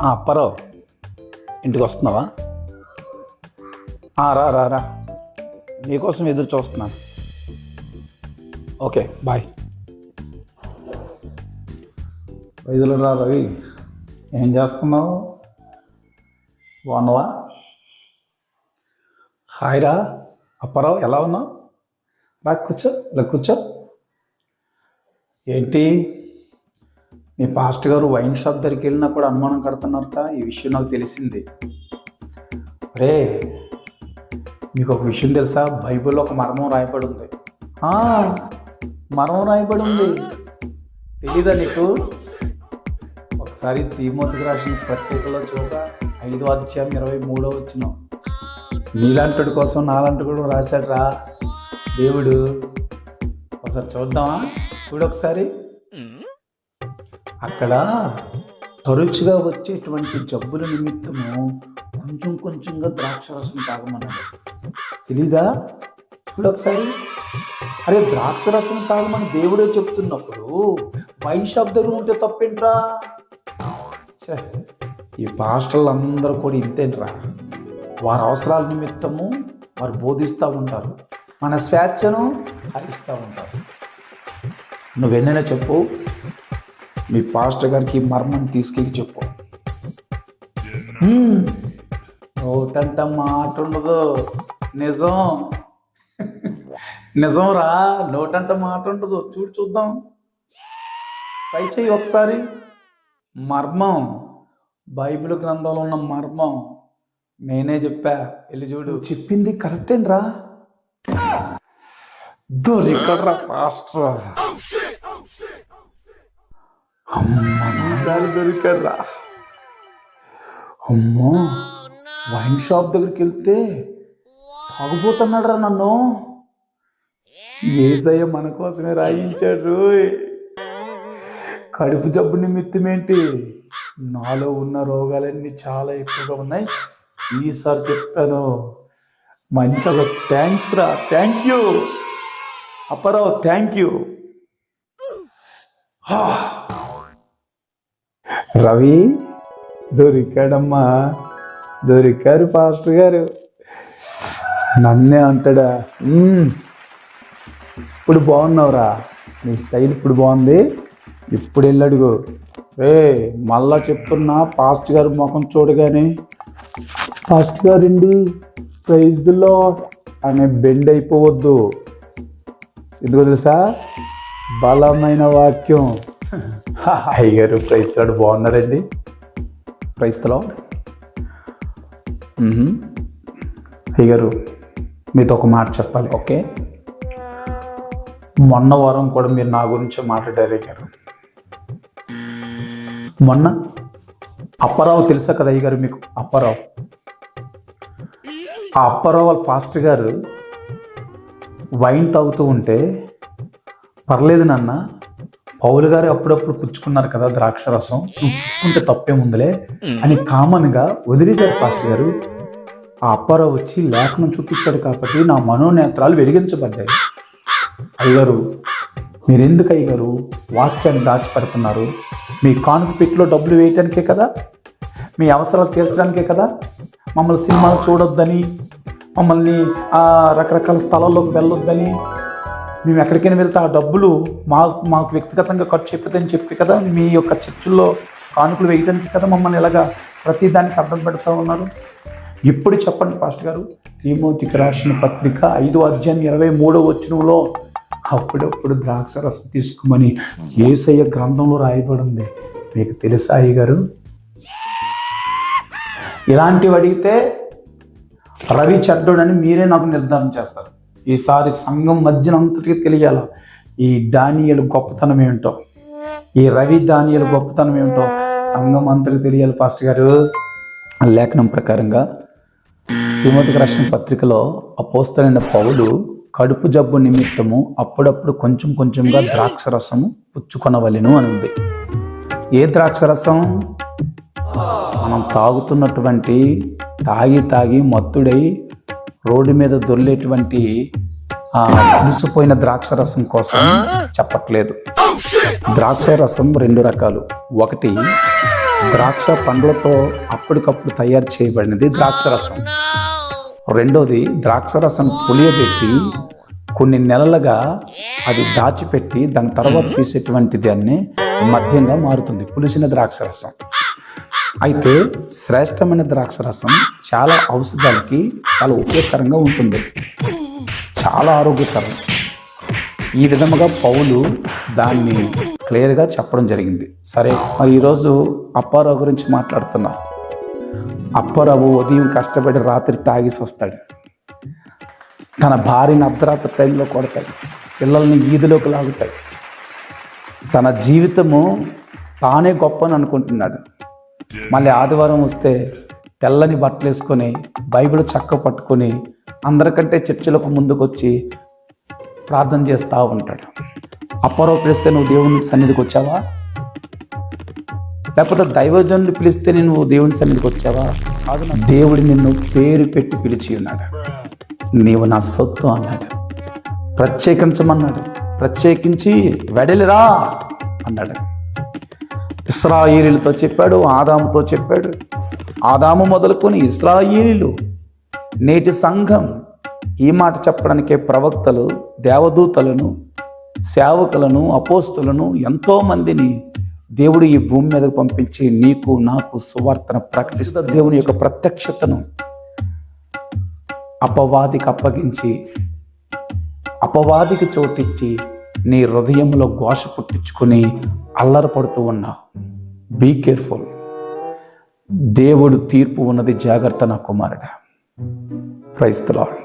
అప్పారావు, ఇంటికి వస్తున్నావా? రా రా రా, నీకోసం ఎదురు చూస్తున్నాను. Okay bye. వైద్యులు రా రవి, ఏం చేస్తున్నావు? బాగున్నావా? హాయ్ రా అప్పారావు, ఎలా ఉన్నావు? రా కూర్చో, ఇలా కూర్చో. ఏంటి మీ పాస్టర్ గారు వైన్ షాప్ దగ్గరికి వెళ్ళినా కూడా అనుమానం కడుతున్నారట? ఈ విషయం నాకు తెలిసింది. రే, మీకు ఒక విషయం తెలుసా? బైబిల్లో ఒక మర్మం రాయబడి ఉంది. మర్మం రాయబడి ఉంది, తెలీదా నీకు? ఒకసారి తిమోతికి రాసిన పత్రికలో చూడ 5వ అధ్యాయం 23వ వచనం. నీలాంటి కోసం నాలాంటి కూడా రాశాడు రా దేవుడు. ఒకసారి చూద్దామా? చూడొకసారి. అక్కడ తరచుగా వచ్చేటువంటి జబ్బుల నిమిత్తము కొంచెం కొంచెంగా ద్రాక్షరసం తాగమన్నాడు. తెలీదా? చూడొకసారి. అరే, ద్రాక్షరసం తాగమని దేవుడే చెప్తున్నప్పుడు వైన్ షాప్ దగ్గర ఉంటే తప్పేంట్రా? ఈ పాస్టర్లు అందరూ కూడా ఇంతేంట్రా, వారి అవసరాల నిమిత్తము వారు బోధిస్తూ ఉంటారు, మన స్వేచ్ఛను హరిస్తూ ఉంటారు. నువ్వెన్నైనా చెప్పు, మీ పాస్టర్ గారికి మర్మం తీసుకెళ్ళి చెప్పు. నోటంట మాట ఉండదు, నిజం నిజం రా, నోటంట మాట ఉండదు. చూద్దాం, ట్రై చెయ్యి ఒకసారి. మర్మం, బైబిల్ గ్రంథంలో ఉన్న మర్మం నేనే చెప్పా, వెళ్ళి చూడు. చెప్పింది కరెక్టేనరా, దొరికడ్రా పాస్టర్. అమ్మసారి దొరికడ్రా. అమ్మో, వైన్ షాప్ దగ్గరికి వెళ్తే తాగుపోతున్నాడు రా నన్ను. యేసయ్య మన కోసమే రాయించాడు. కడుపు జబ్బు నిమిత్తం ఏంటి, నాలో ఉన్న రోగాలన్నీ చాలా ఎక్కువగా ఉన్నాయి. ఈసారి చెప్తాను. మంచిగా థ్యాంక్స్ రా, thank you Apparao, thank you. Ravi, దొరికాడమ్మా, దొరికారు పాస్టర్ గారు. నన్నే అంటాడా? ఇప్పుడు బాగున్నావురా, నీ స్టైల్ ఇప్పుడు బాగుంది, ఇప్పుడు వెళ్ళడుగు. మళ్ళా చెప్తున్నా, పాస్టర్ గారు ముఖం చూడగానే పాస్టర్ గారండి ప్రైజ్ ది లార్డ్ అనే బెండ్ అయిపోవద్దు. ఎందుకు తెలుసా? బలమైన వాక్యం. అయ్యగారు ప్రైజ్ ది లార్డ్, బాగున్నారండి? Praise the lord. అయ్యగారు, మీతో ఒక మాట చెప్పాలి. ఓకే, మొన్న వారం కూడా మీరు నా గురించి మాట్లాడారు అయ్యగారు. మొన్న అప్పారావు తెలుసా కదా అయ్యగారు మీకు? అప్పారావు, ఆ అప్పారావు వాళ్ళ పాస్టర్ గారు వైన్ తాగుతూ ఉంటే, పర్లేదు నాన్న, పౌలు గారు అప్పుడప్పుడు పుచ్చుకున్నారు కదా ద్రాక్షరసం, పుచ్చుకుంటే తప్పేముందులే అని కామన్గా వదిలేశారు పాస్టర్ గారు. ఆ అప్పారావు వచ్చి లేఖనం చూపించాడు కాబట్టి నా మనోనేత్రాలు వెలిగించబడ్డాయి. అయ్యగారు, మీరెందుకు అయ్యగారు వాక్యాన్ని దాచిపెడుతున్నారు? మీ కానుక పెట్టిలో డబ్బులు వేయటానికే కదా, మీ అవసరాలు తీర్చడానికే కదా, మమ్మల్ని సినిమాలు చూడొద్దని, మమ్మల్ని రకరకాల స్థలాల్లోకి వెళ్ళొద్దని, మేము ఎక్కడికైనా వెళ్తే ఆ డబ్బులు మాకు వ్యక్తిగతంగా ఖర్చు అయిపోతుందని చెప్పి కదా మీ యొక్క చర్చిల్లో కానుకలు వేయడానికి కదా మమ్మల్ని ఇలాగా ప్రతిదానికి అర్థం పెడతా ఉన్నారు. ఇప్పుడు చెప్పండి పాస్టర్ గారు, తిమోతికి రాసిన పత్రిక 5వ అధ్యాయం 23వ వచనంలో అప్పుడప్పుడు ద్రాక్షరసం తీసుకోమని యేసయ్య గ్రంథంలో రాయబడి ఉంది. మీకు తెలుసా అయ్యగారు? ఇలాంటివి అడిగితే రవి చెడ్డోడని మీరే నాకు నిర్ధారణ చేస్తారు. ఈసారి సంఘం మధ్యన అంతటికీ తెలియాల ఈ దానియేలు గొప్పతనం ఏమిటో, ఈ రవి దానియేలు గొప్పతనం ఏమిటో సంఘం అంతటికి తెలియాలి పాస్టర్ గారు. లేఖనం ప్రకారంగా తిమోతికి రాసిన పత్రికలో అపోస్తలుడైన పౌలు కడుపు జబ్బు నిమిత్తము అప్పుడప్పుడు కొంచెం కొంచెంగా ద్రాక్షరసము పుచ్చుకొనవలెను అని ఉంది. ఏ ద్రాక్షరసం? మనం తాగుతున్నటువంటి తాగి మత్తుడై రోడ్డు మీద దొర్లేటువంటి పులిసిపోయిన ద్రాక్షరసం కోసం చెప్పట్లేదు. ద్రాక్షరసం 2 రకాలు. ఒకటి ద్రాక్ష పండ్లతో అప్పటికప్పుడు తయారు చేయబడినది ద్రాక్షరసం. రెండోది, ద్రాక్షరసం పులియబెట్టి కొన్ని నెలలుగా అది దాచిపెట్టి దాని తర్వాత తీసేటువంటి దాన్ని మద్యంగా మారుతుంది, పులిసిన ద్రాక్షరసం. అయితే శ్రేష్టమైన ద్రాక్షరసం చాలా ఔషధాలకి చాలా ఉపయోగకరంగా ఉంటుంది, చాలా ఆరోగ్యకరం. ఈ విధముగా పౌలు దాన్ని క్లియర్గా చెప్పడం జరిగింది. సరే, మరి ఈరోజు అప్పారావు గురించి మాట్లాడుతున్నాం. అప్పారావు ఉదయం కష్టపడి రాత్రి తాగేసి వస్తాడు, తన భార్యని అర్ధరాత్రి టైంలో కొడతాడు, పిల్లల్ని ఈదులోకి లాగుతాడు, తన జీవితము తానే గొప్ప అని అనుకుంటున్నాడు. మళ్ళీ ఆదివారం వస్తే తెల్లని బట్టలు వేసుకొని బైబిల్ చక్క పట్టుకొని అందరికంటే చర్చిలకు ముందుకు వచ్చి ప్రార్థన చేస్తూ ఉంటాడు. అప్పారావు పిలిస్తే నువ్వు దేవుని సన్నిధికి వచ్చావా? లేకపోతే దైవజనుని పిలిస్తే నువ్వు దేవుని సన్నిధికి వచ్చావా? కాదు, దేవుడు నిన్ను పేరు పెట్టి పిలిచి ఉన్నాడు. నీవు నా సొత్తు అన్నాడు, ప్రత్యేకించమన్నాడు, ప్రత్యేకించి వెడలిరా అన్నాడు. ఇశ్రాయేలీలతో చెప్పాడు, ఆదాముతో చెప్పాడు. ఆదాము మొదలుకొని ఇశ్రాయేలీలు, నేటి సంఘం ఈ మాట చెప్పడానికే ప్రవక్తలు, దేవదూతలను, సేవకులను, అపోస్తులను ఎంతోమందిని దేవుడు ఈ భూమి మీదకు పంపించి నీకు నాకు సువార్తను ప్రకటిస్తూ దేవుని యొక్క ప్రత్యక్షతను అపవాదికి అప్పగించి అపవాదికి చోటిచ్చి నీ హృదయంలో ఘోష పుట్టించుకొని అల్లరపడుతూ ఉన్నావు. Be careful. దేవుడు తీర్పు ఉన్నది, జాగ్రత్త నా కుమారుడా. Praise the lord.